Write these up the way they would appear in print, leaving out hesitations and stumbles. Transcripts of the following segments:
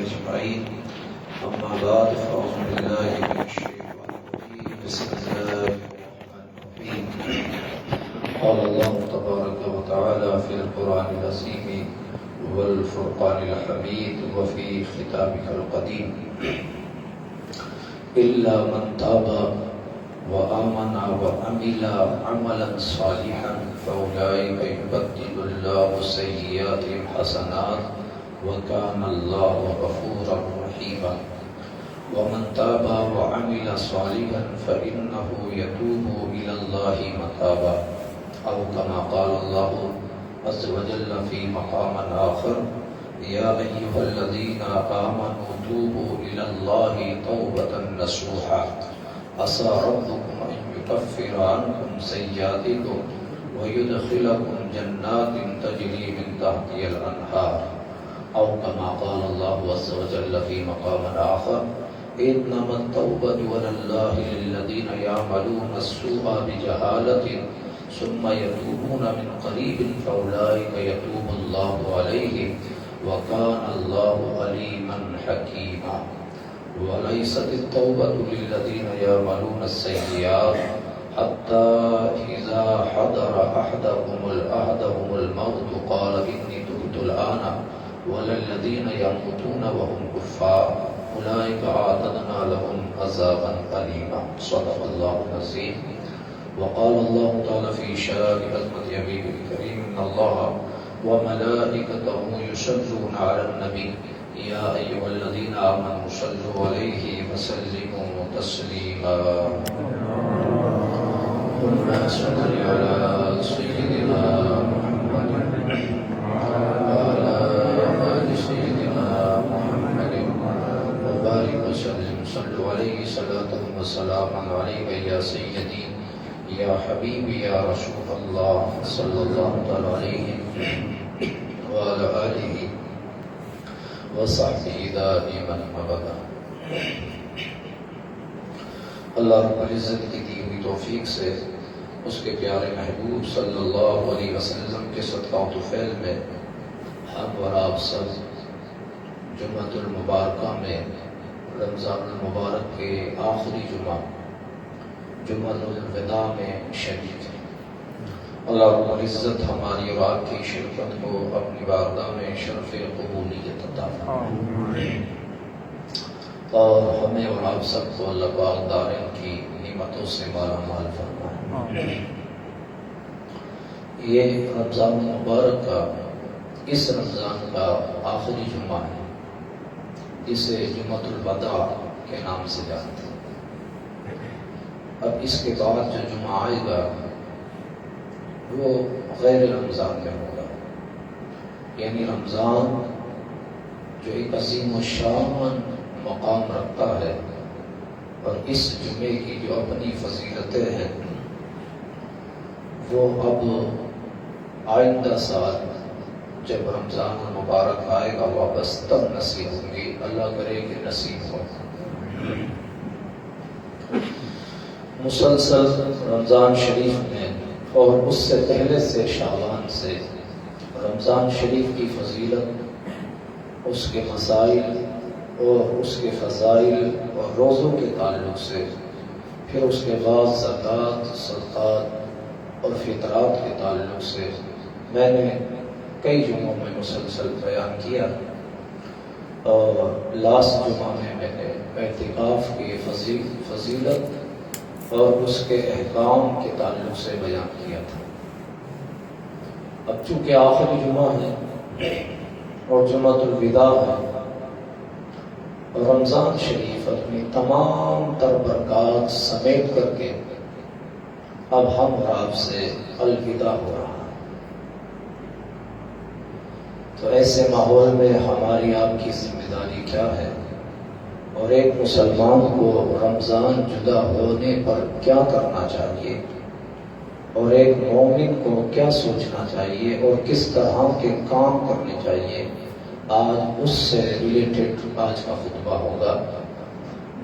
أجمعين. أما بعد فأعوذ بالله من الشيطان الرجيم. بسم الله الرحمن الرحيم. قال الله تبارك وتعالى في القرآن العظيم والفرقان الحميد وفي كتابك القديم: إلا من تاب وآمن وعمل عملا صالحا فأولئك يبدل الله سيئاتهم حسنات وكان الله غفورا رحيما. ومن تاب وعمل صالحا فإنه يتوب إلى الله متابا، أو كما قال الله عز وجل في مقام آخر: يا أيها الذين آمنوا توبوا إلى الله توبة نصوحا عسى ربكم أن يكفر عنكم سيئاتكم ويدخلكم جنات تجري من تحتها الأنهار، أو كما قال الله عز وجل في مقام آخر: إنما التوبة على الله للذين يعملون السوء بجهالة ثم يتوبون من قريب فأولئك يتوب الله عليهم وكان الله عليما حكيما. وليست التوبة للذين يعملون السيئات حتى إذا حضر أحدهم الموت قال إني تبت الآن، ولا الذين يموتون وهم كفار أولئك أعتدنا لهم عذابا أليما. صدق الله العظيم. وقال الله تعالى في شان عظمة أبيه الكريم: إن الله وملائكته يصلون على النبي يا أيها الذين آمنوا صلوا عليه وسلموا تسليما. اللهم صل على سيدنا محمد وعلى آل سيدنا محمد وبارك وسلم. صلوا عليه صلاة وسلاما عليك يا سيدي يا حبيبي يا رسول الله صلی اللہ علیہ وعلى آلہ وصحبہ دائما ابدا. اللہ رب العزت کی دی ہوئی توفیق سے اس کے پیارے محبوب صلی اللہ علیہ وسلم کے صدقہ و طفیل میں ہم اور آپ سب جمعۃ المبارکہ میں رمضان المبارک کے آخری جمعۃ الوداع میں شریک ہیں. اللہ رب العزت ہماری اور آپ کی شرکت کو اپنی بارگاہ میں شرف قبولیت عطا فرمائے اور ہمیں اور آپ سب کو اللہ پاک دارین کی نعمتوں سے مالا مال فرمائے. یہ رمضان المبارک کا اس رمضان کا آخری جمعہ ہے جسے جمعۃ الوداع کے نام سے جانتے ہیں. اب اس کے بعد جو جمعہ آئے گا وہ غیر رمضان میں ہوگا، یعنی رمضان جو ایک عظیم و شان مقام رکھتا ہے اور اس جمعے کی جو اپنی فضیلتیں ہیں وہ اب آئندہ سال جب رمضان المبارک آئے گا واپس تب نصیب ہوں گی. اللہ کرے کہ نصیب ہو. مسلسل رمضان شریف میں اور اس سے پہلے سے شعبان سے رمضان شریف کی فضیلت، اس کے مسائل اور اس کے فضائل اور روزوں کے تعلق سے، پھر اس کے بعد زکوٰۃ، صدقات اور فطرات کے تعلق سے میں نے کئی جمعوں میں مسلسل بیان کیا. اور لاسٹ جمعہ میں میں نے اعتکاف کی فضیلت اور اس کے احکام کے تعلق سے بیان کیا تھا. اب چونکہ آخری جمعہ ہے اور جمعۃ الوداع ہے، رمضان شریف اپنی تمام تر برکات سمیٹ کر کے اب ہم اور آپ سے الوداع ہو رہا ہے. تو ایسے ماحول میں ہماری آپ کی ذمہ داری کیا ہے اور ایک مسلمان کو رمضان جدا ہونے پر کیا کرنا چاہیے اور ایک مومن کو کیا سوچنا چاہیے اور کس طرح کے کام کرنے چاہیے، آج اس سے ریلیٹڈ آج کا خطبہ ہوگا.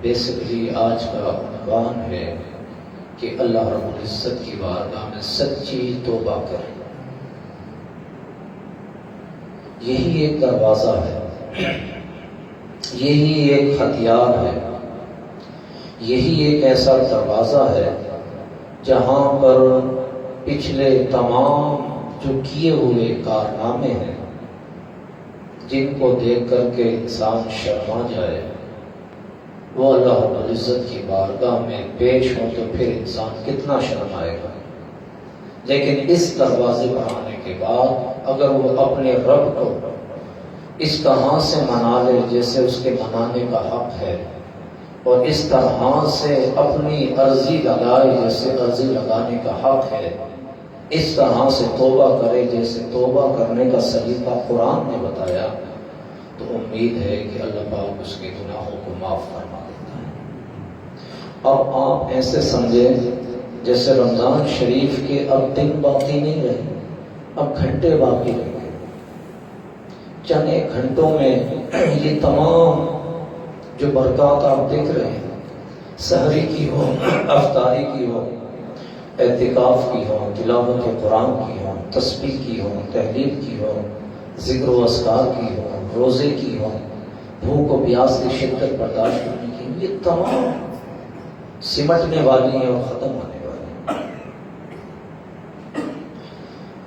بیسکلی آج کا عنوان ہے کہ اللہ رب العزت کی بارگاہ میں سچی توبہ کریں. یہی ایک دروازہ ہے یہی ایک ہتھیار ہے، یہی ایک ایسا دروازہ ہے جہاں پر پچھلے تمام جو کیے ہوئے کارنامے ہیں جن کو دیکھ کر کے انسان شرما جائے، وہ اللہ رب العزت کی بارگاہ میں پیش ہو تو پھر انسان کتنا شرمائے گا۔ لیکن اس دروازے پر آنے کے بعد اگر وہ اپنے رب کو اس طرح سے منا لے جیسے اس کے منانے کا حق ہے، اور اس طرح سے اپنی عرضی لگائے جیسے عرضی لگانے کا حق ہے، اس طرح سے توبہ کرے جیسے توبہ کرنے کا سلیقہ قرآن نے بتایا، تو امید ہے کہ اللہ پاک اس کے گناہوں کو معاف فرما دیتا ہے۔ اب آپ ایسے سمجھیں جیسے رمضان شریف کے اب دن باقی نہیں رہے، اب گھنٹے باقی رہ گئے۔ چند ایک گھنٹوں میں یہ تمام جو برکات آپ دیکھ رہے ہیں، سحری کی ہو، افطاری کی ہو، اعتکاف کی ہو، تلاوت قرآن کی ہو، تسبیح کی ہو، تحلیل کی ہو، ذکر و اذکار کی ہو، روزے کی ہو، بھوک و پیاس کی شدت برداشت کرنے کی، یہ تمام سمٹنے والی ہیں اور ختم ہونے والی ہیں۔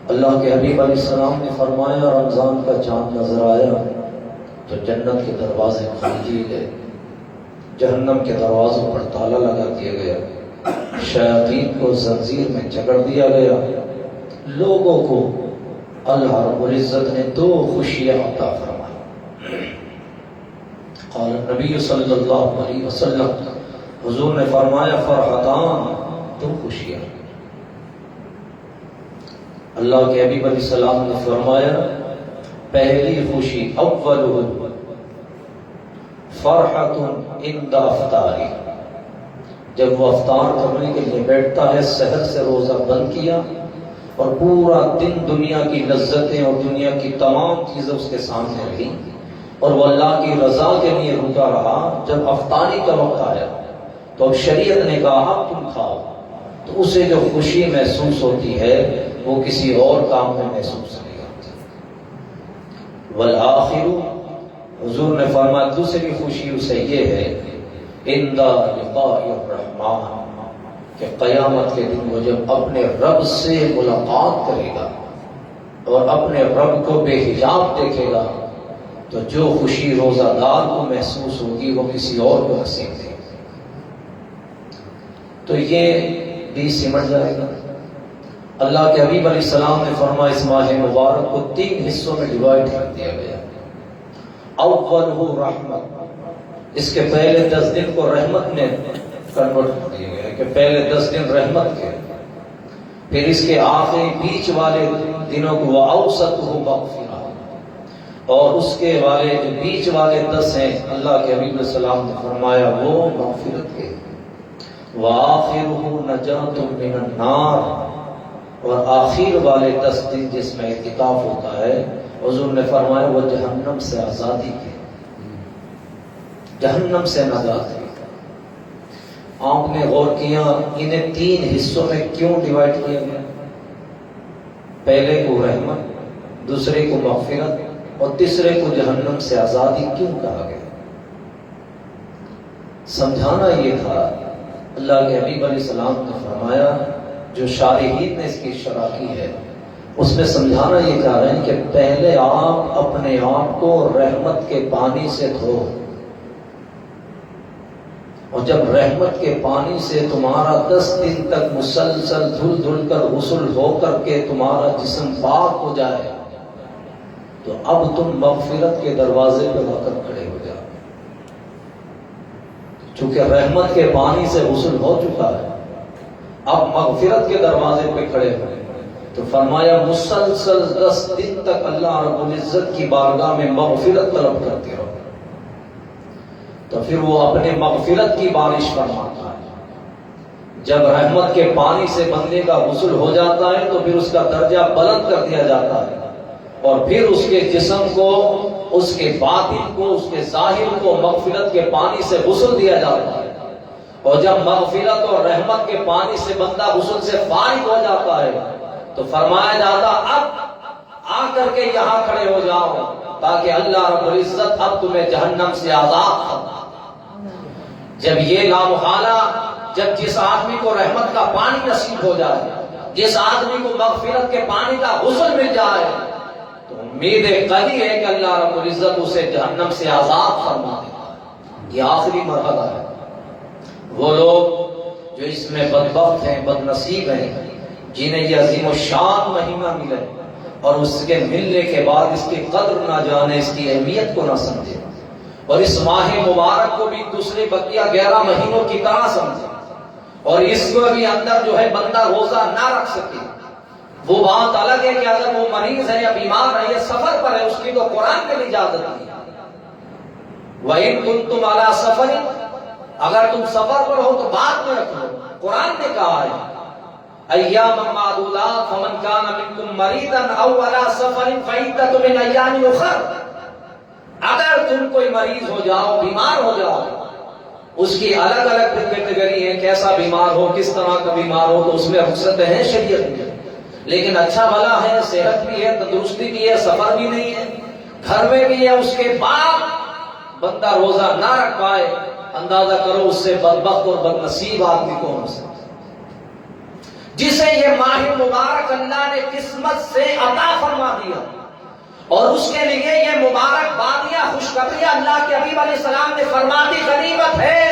اللہ کے حبیب علیہ السلام نے فرمایا رمضان کا چاند نظر آیا تو جنت کے دروازے کھول دیے گئے، جہنم کے دروازوں پر تالا لگا دیا گیا، شیاطین کو زنجیر میں جکڑ دیا گیا۔ لوگوں کو اللہ رب العزت نے دو خوشیاں عطا فرمائی۔ قال نبی صلی اللہ علیہ وسلم، حضور نے فرمایا فرحتان، دو خوشیاں۔ اللہ کے حبیب علیہ السلام نے فرمایا پہلی خوشی اول فرحت عند افطاری، جب وہ افطار کرنے کے لیے بیٹھتا ہے، سحر سے روزہ بند کیا اور پورا دن دنیا کی لذتیں اور دنیا کی تمام چیزیں اس کے سامنے رہی اور وہ اللہ کی رضا کے لیے رکا رہا، جب افطاری کا وقت آیا تو اب شریعت نے کہا تم کھاؤ، تو اسے جو خوشی محسوس ہوتی ہے وہ کسی اور کام میں محسوس نہیں ہوتی۔ والآخر، حضور نے فرمایا دوسری خوشی اسے یہ ہے عند لقاء الرحمن، کہ قیامت کے دن وہ جب اپنے رب سے ملاقات کرے گا اور اپنے رب کو بے حجاب دیکھے گا تو جو خوشی روزہ دار کو محسوس ہوگی وہ کسی اور کو نصیب نہیں۔ تو یہ بھی سمٹ جائے گا۔ اللہ کے حبیب علیہ السلام نے فرمایا اس ماہ مبارک کو 3 حصوں میں ڈیوائڈ کر دیا گیا۔ اول رحمت، اس کے پہلے 10 دن کو رحمت میں کنورٹ کر دیا گیا کہ پہلے 10 دن رحمت کے، پھر اس کے آخری بیچ والے دنوں کو وہ اوسط ہو مغفرہ، اور اس کے والے جو بیچ والے 10 ہیں اللہ کے حبیب علیہ السلام نے فرمایا وہ مغفرت کے، وآخرہ نجات من النار، اور آخر والے 10 دن جس میں اعتکاف ہوتا ہے حضور نے فرمایا وہ جہنم سے آزادی کے، جہنم سے نجات ہے۔ آپ نے غور کیا انہیں 3 حصوں میں کیوں ڈیوائڈ کیا گیا؟ پہلے کو رحمت، دوسرے کو مغفرت اور تیسرے کو جہنم سے آزادی کیوں کہا گیا؟ سمجھانا یہ تھا، اللہ کے حبیب علیہ السلام نے فرمایا، جو شارحین نے اس کی شرح کی ہے اس میں سمجھانا یہ چاہ رہے ہیں کہ پہلے آپ اپنے آپ کو رحمت کے پانی سے دھو، اور جب رحمت کے پانی سے تمہارا 10 دن تک مسلسل دھل دھل کر غسل ہو کر کے تمہارا جسم پاک ہو جائے تو اب تم مغفرت کے دروازے پہ آ کر کھڑے ہو جاؤ۔ چونکہ رحمت کے پانی سے غسل ہو چکا ہے، اب مغفرت کے دروازے پہ کھڑے ہوئے تو فرمایا مسلسل 10 دن تک اللہ رب العزت کی بارگاہ میں مغفرت طلب کرتے رہو، تو پھر وہ اپنے مغفرت کی بارش فرماتا ہے۔ جب رحمت کے پانی سے بندے کا غسل ہو جاتا ہے تو پھر اس کا درجہ بلند کر دیا جاتا ہے، اور پھر اس کے جسم کو، اس کے باطن کو، اس کے ظاہر کو مغفرت کے پانی سے غسل دیا جاتا ہے، اور جب مغفرت اور رحمت کے پانی سے بندہ غسل سے فارغ ہو جاتا ہے تو فرمایا جاتا اب آ کر کے یہاں کھڑے ہو جاؤ، تاکہ اللہ رب العزت اب تمہیں جہنم سے آزاد فرما۔ جب یہ لامحالہ، جب جس آدمی کو رحمت کا پانی نصیب ہو جائے، جس آدمی کو مغفرت کے پانی کا غسل مل جائے، تو امید قطعی ہے کہ اللہ رب العزت اسے جہنم سے آزاد فرما دے گا۔ یہ آخری مرحلہ ہے۔ وہ لوگ جو اس میں بدبخت ہیں، بد نصیب ہیں، جنہیں یہ عظیم و شان مہینہ ملے اور اس کے ملنے کے بعد اس کی قدر نہ جانے، اس کی اہمیت کو نہ سمجھے، اور اس ماہ مبارک کو بھی دوسرے بقیہ 11 مہینوں کی طرح سمجھے، اور اس کو بھی اندر جو ہے بندہ روزہ نہ رکھ سکے۔ وہ بات الگ ہے کہ اگر وہ مریض ہے یا بیمار ہے یا سفر پر ہے، اس کی تو قرآن میں اجازت دی ہے۔ وَإِن كُنتُمْ عَلَىٰ سَفَرٍ، اگر تم سفر پر ہو تو بعد میں رکھ لو۔ قرآن نے کہا ہے ایام معدودات فمن کان منکم مریضا او علی سفر فعدۃ من ایام اخر، اگر تم کوئی مریض ہو جاؤ، بیمار ہو جاؤ، اس کی الگ الگ کیٹیگری ہے، کیسا بیمار ہو، کس طرح کا بیمار ہو، تو اس میں رخصت ہے شریعت میں، لیکن اچھا بھلا ہے، صحت بھی ہے، تندرستی بھی ہے، سفر بھی نہیں ہے، گھر میں بھی ہے، اس کے بعد بندہ روزہ نہ رکھ پائے، اندازہ کرو اس سے بدبخت اور بد نصیب آدمی کون ہو سکتا، جسے یہ ماہ مبارک اللہ نے قسمت سے عطا فرما دیا، اور اس کے لیے یہ مبارک بادیاں، خوشخبریاں اللہ کے حبیب علیہ السلام نے فرما دی غنیمت ہے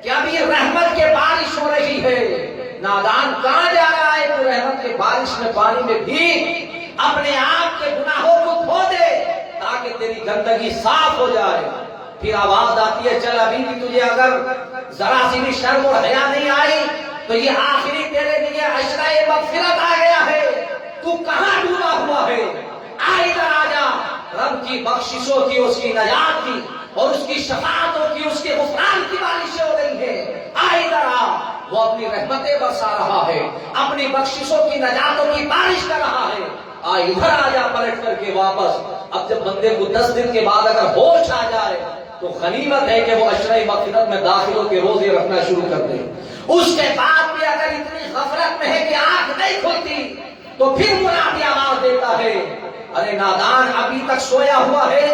کہ ابھی رحمت کے بارش ہو رہی ہے۔ نادان کہاں جا رہا ہے تو رحمت کے بارش میں پانی میں بھی اپنے آپ کے گناہوں کو دھو دے تاکہ تیری گندگی صاف ہو جائے۔ پھر آواز آتی ہے چل ابھی بھی تجھے اگر ذرا سی بھی شرم اور حیا نہیں آئی تو یہ آخری تیرے لیے عشرہ مغفرت آ گیا ہے، تو کہاں ڈوبا ہوا ہے، آ ادھر آ جا۔ رب کی بخششوں کی، اس کی نجات کی اور اس کی شفاعتوں کی، اس کے غفران کی بارشیں ہو رہی ہے، آ ادھر آ۔ وہ اپنی رحمتیں برسا رہا ہے، اپنی بخششوں کی، نجاتوں کی بارش کر رہا ہے، آ ادھر آ جا پلٹ کر کے واپس۔ اب جب بندے کو 10 دن کے بعد اگر ہوش آ جائے تو غنیمت ہے کہ وہ عشرہ مغفرت میں داخل ہو کے روزے رکھنا شروع کر دے۔ اس کے بعد بھی اگر اتنی غفلت میں ہے کہ آنکھ نہیں کھلتی تو پھر منادی آواز دیتا ہے ارے نادان ابھی تک سویا ہوا ہے،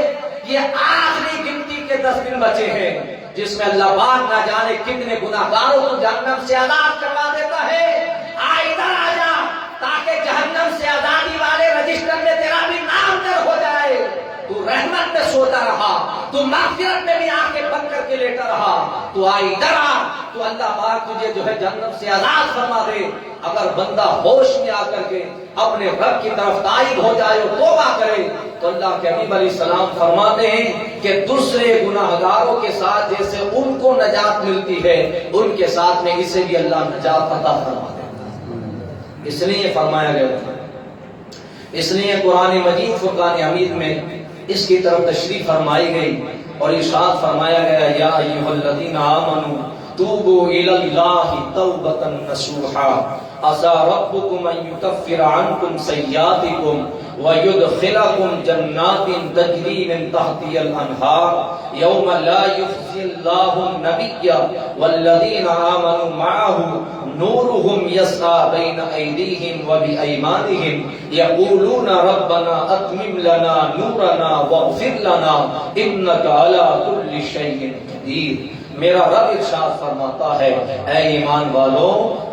یہ آخری گنتی کے 10 دن بچے ہیں جس میں اللہ پاک نہ جانے کتنے گناہگاروں کو جہنم سے آزاد کروا دیتا ہے۔ آ ادھر آ جا تاکہ جہنم سے آزادی والے رجسٹر میں تیرا بھی نام درج ہو جائے۔ تو رحمت میں سوتا رہا، تو مغفرت میں بھی آنکھیں بند کر کے لیٹا رہا، تو آئی ڈرا تو اللہ پاک تجھے جو ہے جہنم سے آزاد فرما دے۔ اگر بندہ ہوش میں آ کر کے اپنے رب کی طرف تائب ہو جائے اور توبہ کرے تو اللہ کے حبیب علیہ السلام فرماتے ہیں کہ دوسرے گناہگاروں کے ساتھ جیسے ان کو نجات ملتی ہے ان کے ساتھ میں اسے بھی اللہ نجات عطا فرما دیتا ہے۔ اس لیے فرمایا گیا، اس لیے قرآن مجید فرقان حمید میں اس کی طرف تشریف فرمائی گئی اور ارشاد فرمایا گیا یا ایھا الذین آمنوا توبوا الی اللہ توبۃ نصوحا عسى ربکم ان یکفر عنکم سیئاتکم ویدخلکم جنات تجری من تحتها الانہار یوم لا یخزی اللہ النبی والذین آمنوا معه نورهم يسعى بين أيديهم وبأيمانهم يقولون ربنا أتمم لنا نورنا واغفر لنا إنك على كل شيء قدير۔ میرا رب ارشاد فرماتا ہے اے ایمان والو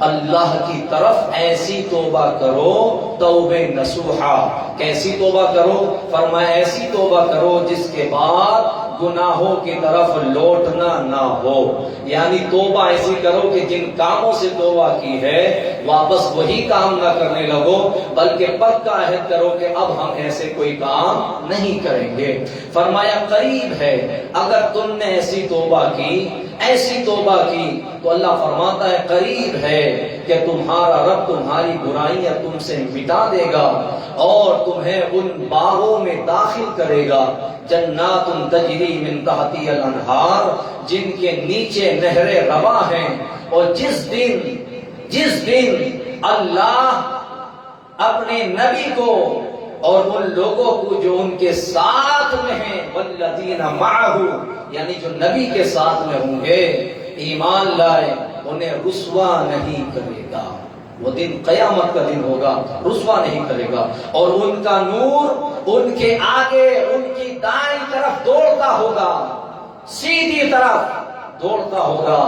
اللہ کی طرف ایسی توبہ کرو، توبہ نصوحا۔ کیسی توبہ کرو؟ فرمایا ایسی توبہ کرو جس کے بعد گناہوں کی طرف لوٹنا نہ ہو، یعنی توبہ ایسی کرو کہ جن کاموں سے توبہ کی ہے واپس وہی کام نہ کرنے لگو، بلکہ پکا عہد کرو کہ اب ہم ایسے کوئی کام نہیں کریں گے۔ فرمایا قریب ہے اگر تم نے ایسی توبہ کی، ایسی توبہ کی تو اللہ فرماتا ہے قریب ہے کہ تمہارا رب تمہاری برائیاں تم سے مٹا دے گا اور تمہیں ان باغوں میں داخل کرے گا، جنات تجری من تحتها الانہار، جن کے نیچے نہریں رواں ہیں۔ اور جس دن اللہ اپنے نبی کو اور ان لوگوں کو جو ان کے ساتھ میں ہیں والذین معہ، یعنی جو نبی کے ساتھ میں ہوں گے ایمان لائے، انہیں رسوا نہیں کرے گا۔ وہ دن قیامت کا دن ہوگا، رسوا نہیں کرے گا، اور ان کا نور ان کے آگے، ان دائیں طرف دوڑتا ہوگا، سیدھی طرف دوڑتا ہوگا،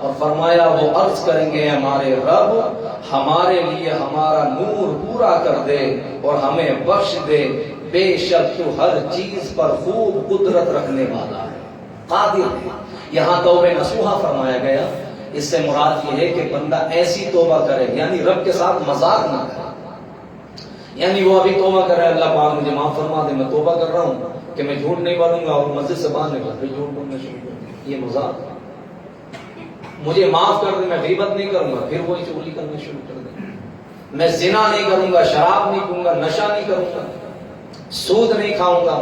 اور فرمایا وہ عرض کریں گے ہمارے رب ہمارے لیے ہمارا نور پورا کر دے اور ہمیں بخش دے، بے شک تو ہر چیز پر خوب قدرت رکھنے والا ہے، قادر ہے۔ یہاں توبہ نصوحہ فرمایا گیا، اس سے مراد یہ ہے کہ بندہ ایسی توبہ کرے، یعنی رب کے ساتھ مذاق نہ کرے، یعنی وہ ابھی توبہ کر رہا ہے اللہ پاک مجھے معاف فرما دے، میں توبہ کر رہا ہوں کہ میں جھوٹ نہیں بولوں گا، اور مسجد سے باہر نکل پھر جھوٹ بولنا شروع کر دیں، یہ مذاق ہے۔ مجھے معاف کر دے، میں غیبت نہیں کروں گا، پھر وہی چغلی کرنا شروع کر دیں، میں زنا نہیں کروں گا، شراب نہیں پیوں گا، نشہ نہیں کروں گا، سود نہیں کھاؤں گا،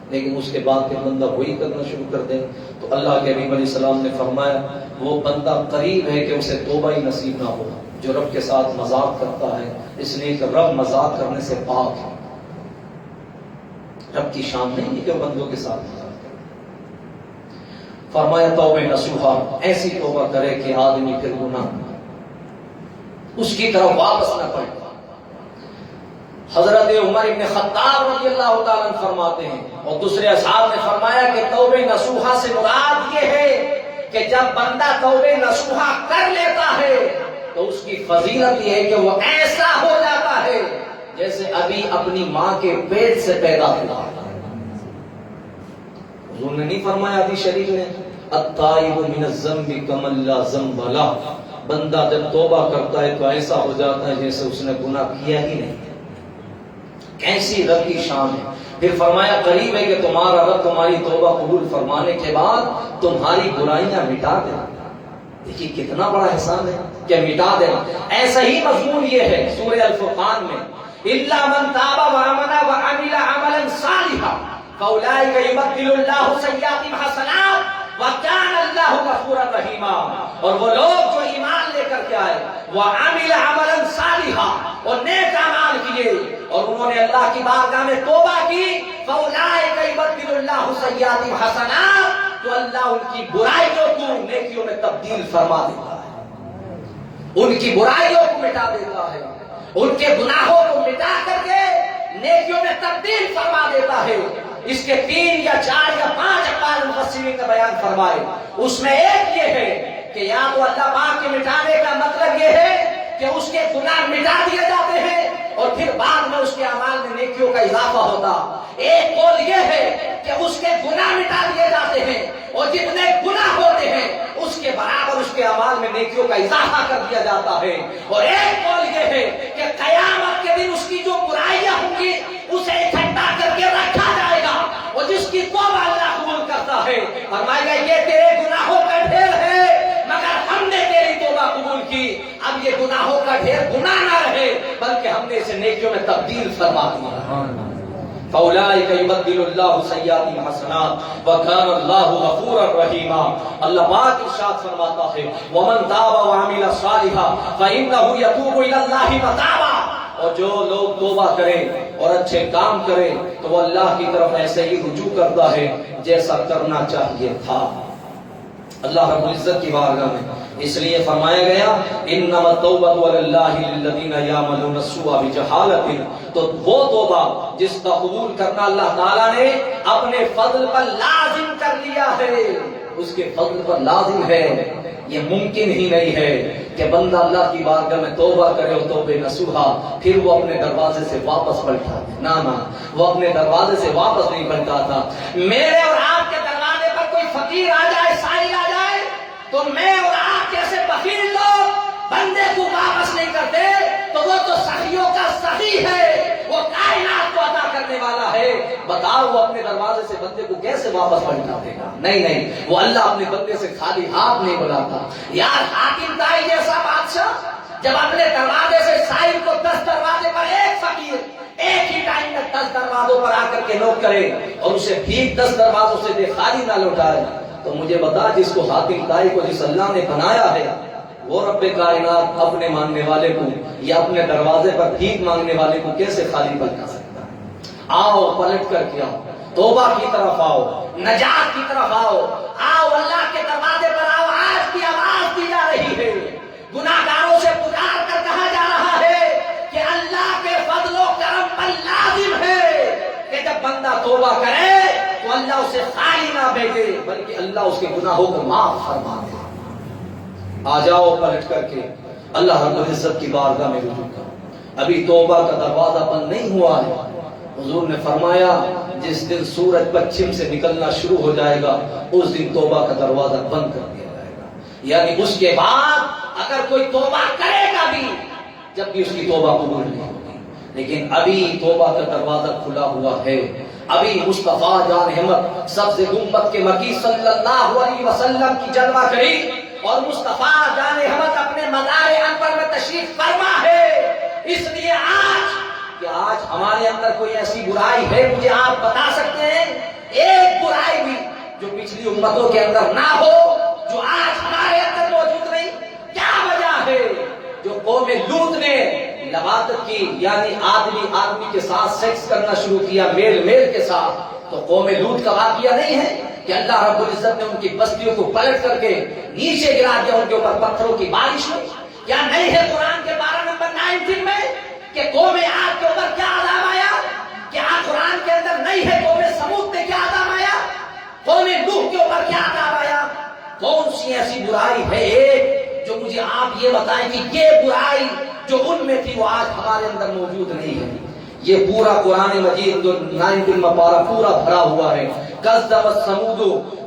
لیکن اس کے بعد پھر بندہ وہی کرنا شروع کر دے، تو اللہ کے نبی علیہ السلام نے فرمایا وہ بندہ قریب ہے کہ اسے توبہ ہی نصیب نہ ہو جو رب کے ساتھ مذاق کرتا ہے، اس لیے کہ رب مذاق کرنے سے پاک ہے، رب کی شان نہیں ہے کہ وہ بندوں کے ساتھ مذاق کرے۔ فرمایا توبہ نصوحہ، ایسی توبہ کرے کہ آدمی پھر گناہ اس کی طرف واپس نہ پڑے۔ حضرت عمر ابن خطاب رضی اللہ تعالیٰ عنہ فرماتے ہیں، اور دوسرے اصحاب نے فرمایا کہ توبہ نصوحہ سے مراد یہ ہے کہ جب بندہ توبہ نصوحہ کر لیتا ہے تو اس کی فضیلت یہ ہے کہ وہ ایسا ہو جاتا ہے جیسے ابھی اپنی ماں کے پیٹ سے پیدا ہوا۔ حضور نے نہیں فرمایا حدیث شریف میں التائب من الذنب کمن لا ذنب لہ، بندہ جب توبہ کرتا ہے تو ایسا ہو جاتا ہے جیسے اس نے گناہ کیا ہی نہیں۔ کیسی رب کی شان ہے۔ پھر فرمایا قریب ہے کہ تمہارا رب تمہاری توبہ قبول فرمانے کے بعد تمہاری برائیاں مٹا دے۔ دیکھیے کتنا بڑا احسان ہے کہ مٹا دے۔ ایسا ہی مضمون یہ ہے سورہ الفرقان میں، الا من تاب وآمن وعمل عملا صالحا فاولئک یبدل اللہ سیئاتہم حسنات وکان اللہ غفورا رحیما۔ اور وہ لوگ جو ایمان لے کر کے آئے، وعمل عملا صالحا، اور نیک اعمال کیے، اور انہوں نے اللہ کی بارگاہ میں توبہ کی، فاولئک یبدل اللہ سیئاتہم حسنات، تو اللہ ان کی برائیوں کو نیکیوں میں تبدیل فرما دیتا ہے، ان کی برائیوں کو مٹا دیتا ہے، ان کے گناہوں کو مٹا کر کے نیکیوں میں تبدیل فرما دیتا ہے۔ اس کے 3 یا 4 یا 5 اقوال مفسرین نے بیان فرمائے، اس میں ایک یہ ہے کہ یا تو اللہ پاک کے مٹانے کا مطلب یہ ہے کہ اس کے گناہ مٹا دیے جاتے ہیں اور پھر بعد میں اس کے اعمال میں نیکیوں کا اضافہ ہوتا۔ ایک قول یہ ہے کہ اس کے گناہ مٹا دیے جاتے ہیں اور جتنے گناہ ہوتے ہیں اس کے برابر اس کے اعمال میں نیکیوں کا اضافہ کر دیا جاتا ہے، اور ایک قول یہ ہے کہ قیامت کے دن اس کی جو برائیاں ہوں گی اسے اکٹھا کر کے رکھا جائے گا، اور جس کی توبہ اللہ قبول کرتا ہے فرمائے گا یہ تیرے گناہوں کا ڈھیر ہے مگر ہم نے تیری توبہ قبول کی، اب یہ گناہوں کا ڈھیر گناہ نہ رہے بلکہ ہم نے اسے نیکیوں میں تبدیل فرما دیا۔ فاولئک یبدل اللہ سیئاتہم حسنات وکان اللہ غفورا رحیما۔ اللہ پاک ارشاد فرماتا ہے ومن تاب وعمل صالحا فانہ یتوب الی اللہ متابا، اور جو لوگ توبہ کریں اور اچھے کام کریں تو وہ اللہ کی طرف ایسے ہی رجوع کرتا ہے جیسا کرنا چاہیے تھا اللہ رب العزت کی بارگاہ میں۔ اس لیے فرمایا گیا انما التوبۃ علی اللہ للذین یعملون السوء بجہالۃ، تو وہ توبہ جس کا قبول کرنا اللہ تعالیٰ نے اپنے فضل پر لازم کر لیا ہے، اس کے فضل پر لازم ہے، یہ ممکن ہی نہیں ہے کہ بندہ اللہ کی بارگاہ میں توبہ کرے اور توبہ نصوحہ پھر وہ اپنے دروازے سے واپس پلٹا دے۔ نہ وہ اپنے دروازے سے واپس نہیں پلٹا تھا۔ میرے اور آپ کے دروازے پر کوئی فقیر آ جائے، سائل آ جائے، تو میں اور آپ جیسے بخیل لوگ بندے کو واپس نہیں کرتے، تو وہ تو سخیوں کا سخی ہے، وہ کائنات کو عطا کرنے والا ہے۔ بتاؤ وہ اپنے دروازے سے بندے کو کیسے واپس پلٹا دے گا؟ نہیں، وہ اللہ اپنے بندے سے خالی ہاتھ نہیں بلاتا۔ یار حاکم دائی جیسا بادشاہ جب اپنے دروازے سے سائل کو 10 دروازے پر ایک فقیر ایک ہی ٹائم میں 10 دروازوں پر آ کر کے نوک کرے اور اسے بھیک 10 دروازوں سے دے، خالی نہ لوٹائے، تو مجھے بتا جس کو حاکم دائی کو جس اللہ نے بنایا ہے وہ رب کائنات اپنے ماننے والے کو یا اپنے دروازے پر بھیک مانگنے والے کو کیسے خالی پلٹا سکتا ہے؟ آؤ پلٹ کر کے آؤ، توبہ کی طرف آؤ، نجات کی طرف آؤ، اللہ کے دروازے پر آؤ۔ آج کی آواز دی جا رہی ہے، گناہگاروں سے پکار کر کہا جا رہا ہے کہ اللہ کے فضل و کرم پر لازم ہے کہ جب بندہ توبہ کرے اللہ اسے خالی نہ بھیجے بلکہ اللہ اس کے گناہوں کو معاف فرما دے۔ آ جاؤ پلٹ کر کے اللہ رب العزت کی بارگاہ میں رجوع کرو۔ ابھی توبہ کا دروازہ بند نہیں ہوا ہے۔ حضور نے فرمایا جس دن سورج پچھم سے نکلنا شروع ہو جائے گا اس دن توبہ کا دروازہ بند کر دیا جائے گا، یعنی اس کے بعد اگر کوئی توبہ کرے گا بھی جب بھی اس کی توبہ قبول نہیں ہوگی، لیکن ابھی توبہ کا دروازہ کھلا ہوا ہے۔ ابھی مصطفیٰ جان احمد سبز گنبد کے مکی صلی اللہ علیہ وسلم کی جلوہ گری اور مصطفیٰ جان احمد اپنے مزار انور میں تشریف فرما ہے۔ اس لیے آج ہمارے اندر کوئی ایسی برائی ہے مجھے آپ بتا سکتے ہیں؟ ایک برائی بھی جو پچھلی امتوں کے اندر نہ ہو جو آج ہمارے اندر موجود نہیں؟ کیا وجہ ہے؟ جو قوم لوط نے لواطت کی، یعنی آدمی کے ساتھ سیکس کرنا شروع کیا میل کے ساتھ، تو قوم لوط کا واقعہ نہیں ہے کہ اللہ رب العزت نے ان کی بستیوں کو پلٹ کر کے نیچے گرا دیا، ان کے اوپر پتھروں کی بارش ہوئی؟ کیا نہیں ہے قرآن کے 12 نمبر 19 میں کہ قوم عاد کے اوپر کیا عذاب آیا؟ کیا قرآن کے اندر نہیں ہے قوم سمود پہ کیا عذاب آیا؟ قوم نوح کے اوپر کیا عذاب آیا؟ کون سی ایسی برائی ہے ایک جو مجھے آپ یہ بتائیں کہ یہ برائی جو ان میں تھی وہ آج ہمارے اندر موجود نہیں ہے؟ یہ پورا قرآن مجید جو 19 میں پارا پورا بھرا ہوا ہے۔ کذبت ثمود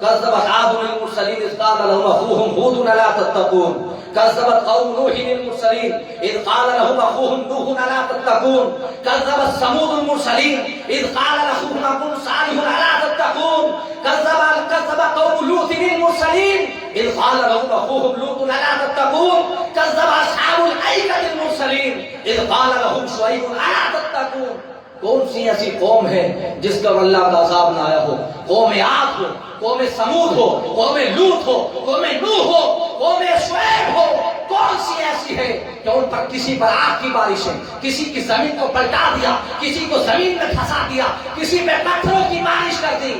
کذبت عاد المرسلین اذ قال لهم اخوهم هود الا تتقون كذبت قوم نوح المرسلين اذ قال لهم اخوهم نوح الا تتقون كذبت ثمود المرسلين اذ قال لهم اخوهم صالح الا تتقون كذب قوم لوط المرسلين اذ قال لهم اخوهم لوط الا تتقون كذب اصحاب الايكه المرسلين اذ قال لهم شعيب الا تتقون۔ کون سی ایسی قوم ہے جس کا اللہ کا عذاب نہ آیا ہو؟ قوم عاد ہو، قوم سمود ہو، قوم لوط ہو، قوم نوح ہو، قوم شعیب ہو، کون سی ایسی ہے کہ ان پر کسی پر آگ کی بارش ہے، کسی کی زمین کو پلٹا دیا، کسی کو زمین میں پھنسا دیا، کسی پہ پتھروں کی بارش کر دی؟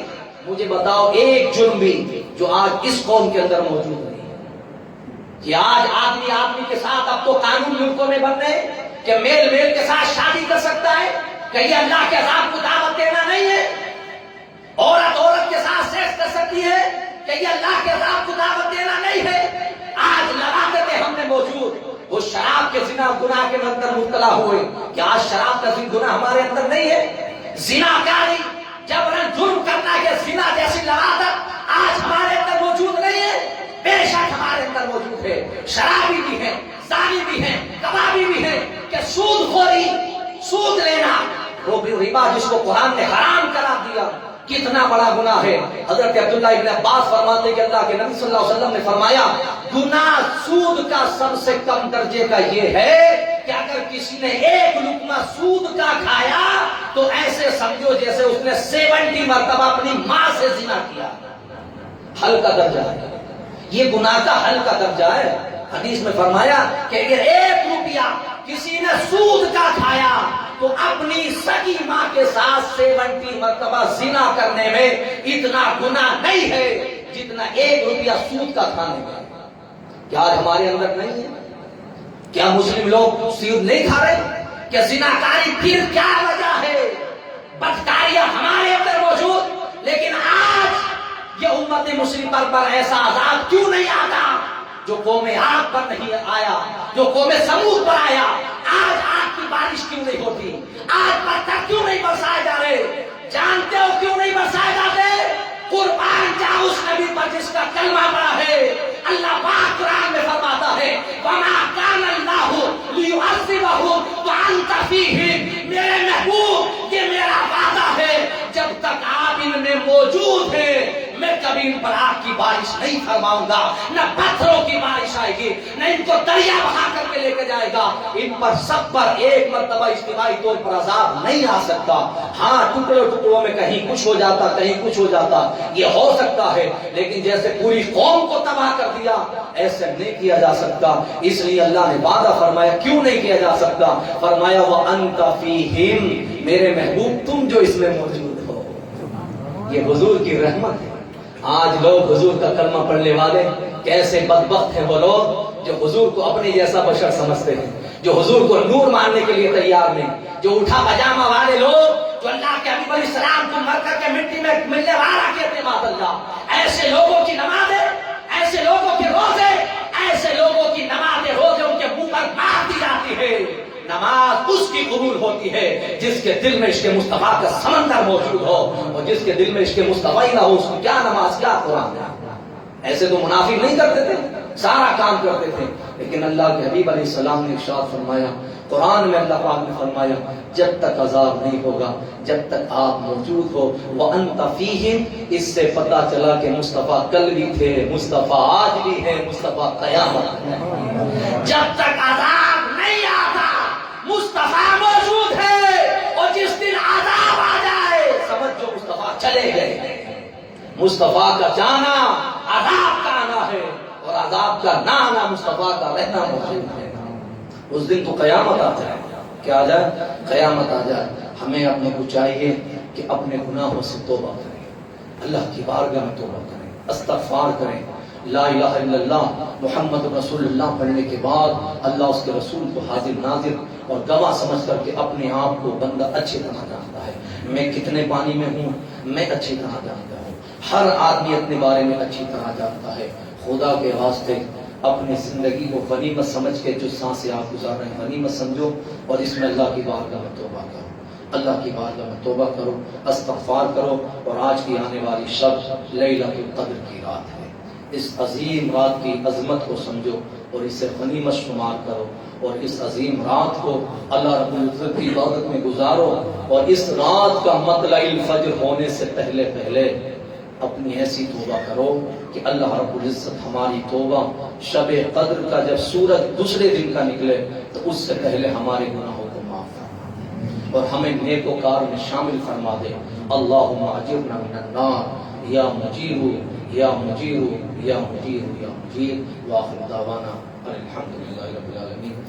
مجھے بتاؤ ایک جرم بھی جو آج اس قوم کے اندر موجود نہیں ہے کہ آج آدمی کے ساتھ اب تو قانون ملکوں میں بن رہے کہ میل کے ساتھ شادی کر سکتا ہے، کہ یہ اللہ کے عذاب کو دعوت دینا نہیں ہے؟ عورت کے ساتھ سیکس کر سکتی ہے کہ یہ اللہ کے عذاب کو دعوت دینا نہیں ہے؟ آج لواطتیں ہم نے موجود، وہ شراب کے زنا گناہ کے اندر مبتلا ہوئے، کہ آج شراب کا گناہ ہمارے اندر نہیں ہے؟ زناکاری جبرن جرم کرنا کہ زنا جیسی لواطت آج ہمارے اندر موجود نہیں ہے؟ بے شک ہمارے اندر موجود ہے۔ شرابی بھی ہیں، زانی بھی ہیں، کبابی بھی ہیں، کہ سود خوری، سود لینا، ربا جس کو قرآن نے حرام کرا دیا، کتنا بڑا گناہ ہے۔ حضرت عبداللہ ابن عباس فرماتے کہ اللہ کے نبی صلی اللہ علیہ وسلم نے فرمایا گناہ سود کا سب سے کم درجے کا یہ ہے کہ اگر کسی نے ایک لقمہ سود کا کھایا تو ایسے سمجھو جیسے اس نے 70 مرتبہ اپنی ماں سے زنا کیا۔ ہلکا درجہ ہے یہ، گناہ کا ہلکا درجہ ہے۔ حدیث میں فرمایا کہ اگر 1 روپیہ کسی نے سود کا کھایا تو اپنی سگی ماں کے ساتھ 70 مرتبہ زنا کرنے میں اتنا گناہ نہیں ہے جتنا 1 روپیہ سود کا کھانے میں۔ کیا آج ہمارے اندر نہیں ہے؟ کیا مسلم لوگ سود نہیں کھا رہے؟ کہ زناکاری پھر کیا وجہ ہے؟ بدکاریاں ہمارے اندر موجود، لیکن آج یہ امت مسلم پر ایسا عذاب کیوں نہیں آتا جو قوم عاد پر نہیں آیا، جو قوم سمود پر آیا؟ آج آگ کی بارش کیوں نہیں ہوتی؟ آج پتھر کیوں نہیں برسائے جا رہے؟ جانتے ہو کیوں نہیں برسائے جاتے؟ قربان جاؤ اس نبی پر جس کا کلمہ پڑا ہے۔ اللہ پاک قرآن میں فرماتا ہے وَمَا كَانَ اللَّهُ لِيُعَذِّبَهُمْ وَأَنْتَ فِيهِمْ۔ میرے محبوب یہ میرا وعدہ ہے جب تک آپ ان میں موجود ہیں میں کبھی ان پر آگ کی بارش نہیں فرماؤں گا، نہ پتھروں کی بارش آئے گی، نہ ان کو دریا بہا کر کے لے کے جائے گا۔ ان پر سب پر ایک مرتبہ اجتماعی طور پر عذاب نہیں آ سکتا۔ ہاں ٹکڑوں میں کہیں کچھ ہو جاتا، کہیں کچھ ہو جاتا، یہ ہو سکتا ہے، لیکن جیسے پوری قوم کو تباہ کر دیا ایسے نہیں کیا جا سکتا۔ اس لیے اللہ نے وعدہ فرمایا، کیوں نہیں کیا جا سکتا؟ فرمایا وَأَنْتَ فِيهِمْ، میرے محبوب تم جو اس میں موجود ہو۔ یہ حضور کی رحمت ہے۔ آج لوگ حضور کا کلمہ پڑھنے والے کیسے بدبخت ہیں، وہ لوگ جو حضور کو اپنے جیسا بشر سمجھتے ہیں، جو حضور کو نور ماننے کے لیے تیار نہیں، جو اٹھا پجامہ والے لوگ جو اللہ کے حبیب علیہ السلام کو مر کر کے مٹی میں ملنے والا کہتے ہیں معاذ اللہ، ایسے لوگوں کی نمازیں، ایسے لوگوں کے روزے، ایسے لوگوں کی نمازیں روزے ان کے منہ پر مار دی جاتی ہے۔ نماز اس کی قبول ہوتی ہے جس کے دل میں عشق مصطفیٰ کا سمندر موجود ہو، اور جس کے دل میں عشق مصطفیٰ ہی نہ ہو اس کی کیا نماز کیا قرآن۔ ایسے تو منافق نہیں کرتے تھے، سارا کام کرتے تھے، لیکن اللہ کے حبیب علیہ السلام نے ارشاد فرمایا، قرآن میں اللہ پاک نے فرمایا جب تک عذاب نہیں ہوگا جب تک آپ موجود ہو وَأَنْتَ فِيهِمْ، اس سے پتا چلا کہ مصطفیٰ کل بھی تھے، مصطفیٰ آج بھی ہے، مصطفیٰ قیامت ہے۔ جب تک عذاب نہیں آتا مصطفیٰ موجود ہے، اور جس دن عذاب آ جائے سمجھو مصطفیٰ چلے گئے۔ مصطفیٰ کا جانا عذاب کا آنا ہے، اور عذاب کا نہ آنا مصطفیٰ کا رہنا موجود ہے۔ اس دن تو قیامت آ جائے، کیا آ جائے؟ قیامت آ جائے۔ ہمیں اپنے کو چاہیے کہ اپنے گناہوں سے توبہ کریں، اللہ کی بارگاہ میں توبہ کریں، استغفار کریں، لا الہ الا اللہ محمد رسول اللہ پڑھنے کے بعد اللہ اس کے رسول کو حاضر ناظر اور گواہ سمجھ کر کے اپنے آپ کو بندہ اچھی طرح جانتا ہے، میں کتنے پانی میں ہوں میں اچھی طرح جانتا ہوں، ہر آدمی اپنے بارے میں اچھی طرح جانتا ہے۔ خدا کے واسطے اپنی زندگی کو غنیمت سمجھ کے جو سانسیں آپ گزار رہے ہیں غنیمت سمجھو، اور اس میں اللہ کی بارگاہ میں توبہ کرو، اللہ کی بارگاہ میں توبہ کرو، استغفار کرو، اور آج کی آنے والی شب لیلۃ القدر کی رات ہے، اس عظیم رات کی عظمت کو سمجھو اور اسے غنیمت شمار کرو، اور اس عظیم رات کو اللہ رب العزت کی عبادت میں گزارو، اور اس رات کا مطلع الفجر ہونے سے پہلے اپنی ایسی توبہ کرو کہ اللہ رب العزت ہماری توبہ شب قدر کا جب سورج دوسرے دن کا نکلے تو اس سے پہلے ہمارے گناہوں کو معاف فرما اور ہمیں نیکوکار میں شامل فرما دے۔ اللہم اجرنا من النار یا مجیر یا مجیر یا مجیر یا مجیر۔ وآخر دعوانا الحمدللہ رب العالمین۔